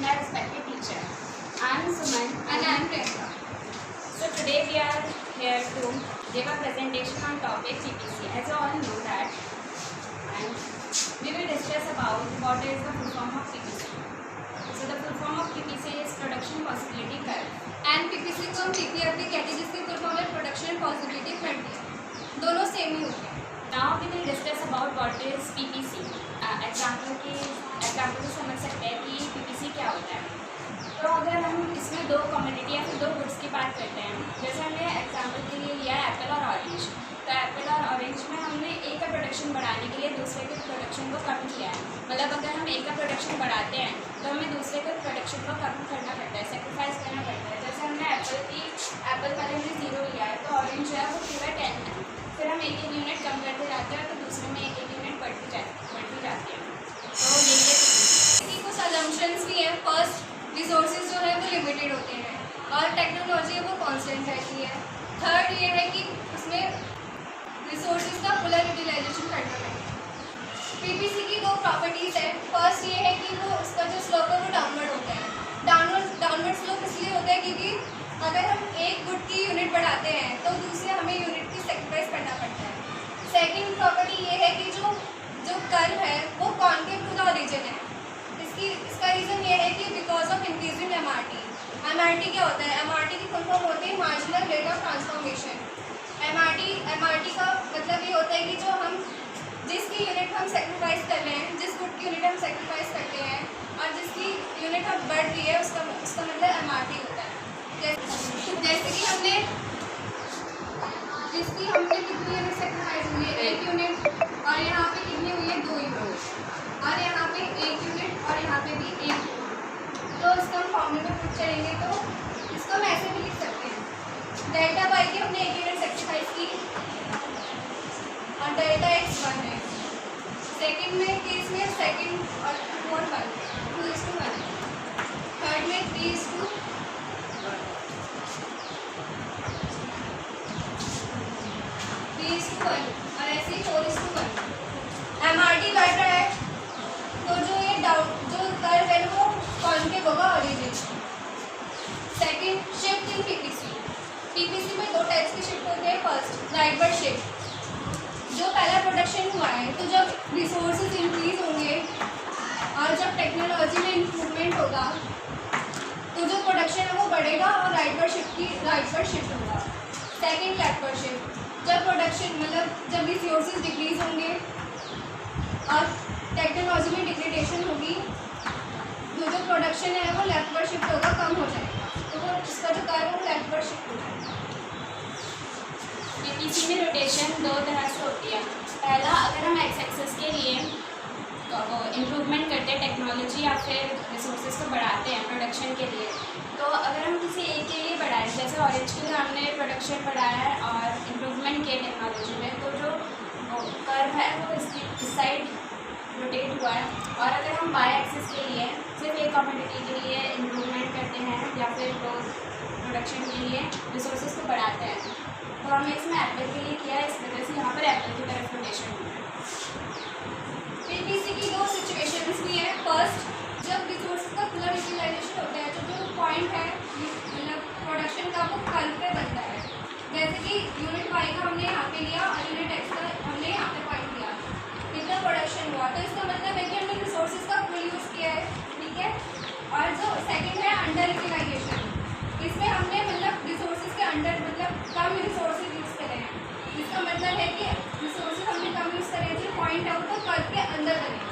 my respected teacher. I am Suman. And I am Priyanka. So today we are here to give a presentation on topic PPC. As you all know that, and we will discuss about what is the full form of PPC. So the full form of PPC is Production Possibility Curve. And PPC को हम PPFD कहते हैं, जिसकी full form है production possibility frontier. दोनों same ही होते हैं. Now we will discuss about what is PPC. Example से समझ सकते हैं कि PPC क्या होता है. तो अगर हम इसमें दो कमोडिटी या फिर दो गुड्स की बात करते हैं, जैसे हमने एग्जाम्पल के लिए लिया है एप्पल और ऑरेंज. तो एप्पल और ऑरेंज में हमने एक का प्रोडक्शन बढ़ाने के लिए दूसरे के प्रोडक्शन को कम किया है. मतलब अगर हम एक का प्रोडक्शन बढ़ाते हैं तो हमें दूसरे के प्रोडक्शन को कम करना पड़ता है, सेक्रीफाइस करना पड़ता है. जैसे हमने एप्पल वाले में 0 लिया है तो ऑरेंज जो है वो पूरा 10 है. फिर हम एक यूनिट कम करते जाते हैं तो दूसरे में एक यूनिट बढ़ती जाती है. तो ये कुछ assumptions भी है. फर्स्ट, रिसोर्सेज जो है वो लिमिटेड होते हैं और टेक्नोलॉजी है वो कांस्टेंट रहती है. थर्ड ये है कि उसमें रिसोर्सेज का फुल यूटिलाइजेशन करना पड़ेगा. पीपीसी की दो प्रॉपर्टीज़ है. फर्स्ट ये है कि वो उसका जो स्लोप है वो डाउनवर्ड होता है. डाउनवर्ड स्लोप इसलिए होता है क्योंकि अगर हम एक गुड की यूनिट बढ़ाते हैं तो दूसरे हमें यूनिट की सेक्रीफाइस करना पड़ता है. सेकेंड प्रॉपर्टी ये है कि जो कर्व है वो कॉन्केव टू द ओरिजिन है. इसका रीज़न ये है कि because of increasing MRT. MRT क्या होता है? एमआरटी की फुल फॉर्म होती है marginal rate of transformation. MRT का मतलब ये होता है कि जो हम जिसकी यूनिट हम सेक्रीफाइस कर रहे हैं, जिस गुड की यूनिट हम सेक्रीफाइस करते हैं और जिसकी यूनिट अब बढ़ रही है उसका मतलब एमआरटी होता है. जैसे कि हमने कितनी यूनिट सेक्रीफाइस हुई है? 1 यूनिट. और यहाँ पे कितनी हुई है? 2 यूनिट. और यहाँ पे 1 यूनिट और यहाँ पे भी 1 यूनिट. तो इसका हम फॉर्मूले में पुट करेंगे तो इसको हम ऐसे भी लिख सकते हैं. डेल्टा वाई की हमने 1 यूनिट सेक्रीफाइस की और डेल्टा एक्स 1 है. सेकेंड में केस में सेकेंड और फोर्थ 1 2:1. थर्ड में 3:1 और ऐसे ही 4:1. एमआरटी बढ़ रहा है तो जो कर्व है वो कॉन्केव होगा origin. Second, shift in PPC में 2 टाइप्स की शिफ्ट होती है. First, rightward shift. जो पहला प्रोडक्शन हुआ है तो जब रिसोर्सेज इंक्रीज होंगे और जब टेक्नोलॉजी में इम्प्रूवमेंट होगा तो जो प्रोडक्शन है वो बढ़ेगा और राइटवर्ड शिफ्ट होगा. Second, leftward shift. जब प्रोडक्शन जब रिसोर्सेज डिक्रीज होंगे और टेक्नोलॉजी में डिग्रेडेशन होगी तो जो प्रोडक्शन है वो लेफ्टवर्ड शिफ्ट होगा, कम हो जाएगा. तो वो इसका जो कार्य है वो लेफ्टवर्ड शिफ्ट हो जाएगा. PPC में रोटेशन 2 तरह से होती है. पहला, अगर हम एक्स एक्सेस के लिए इम्प्रूवमेंट करते हैं टेक्नोलॉजी या फिर रिसोर्सेज को बढ़ाते हैं प्रोडक्शन के लिए, तो अगर हम किसी एक के लिए बढ़ाएं, जैसे ऑरेंज के लिए हमने प्रोडक्शन बढ़ाया है और इम्प्रूवमेंट किया टेक्नोलॉजी में, तो जो कर्व है वो इस साइड रोटेट हुआ है. और अगर हम बाय एक्सेस के लिए सिर्फ एक कम्युनिटी के लिए इम्प्रूवमेंट करते हैं या फिर प्रोडक्शन के लिए रिसोर्सेज को बढ़ाते हैं, तो हमने इसमें एप्पल के लिए किया है. इस वजह से यहाँ पर एप्पल की तरफ रोटेशन हुआ है. पीपीसी की 2 सिचुएशंस भी हैं. फर्स्ट, जब रिसोर्स का फुल यूटिलाइजेशन होता है तो जो पॉइंट है प्रोडक्शन का वो कर्व पे बनता है. जैसे कि यूनिट वाई का हमने यहाँ पे लिया और यूनिट एक्स का हमने यहाँ पे पॉइंट लिया, इतना प्रोडक्शन हुआ. तो इसका मतलब है कि हमने रिसोर्सेज का फुल यूज़ किया है. ठीक है. और जो सेकेंड है अंडर यूटिलाइजेशन. इसमें हमने रिसोर्सेज के अंडर कम रिसोर्सेज यूज़ करे हैं. इसका मतलब है कि रिसोर्सेज हमने कम यूज़ करे जो पॉइंट है वो तो कर्व के अंदर बने.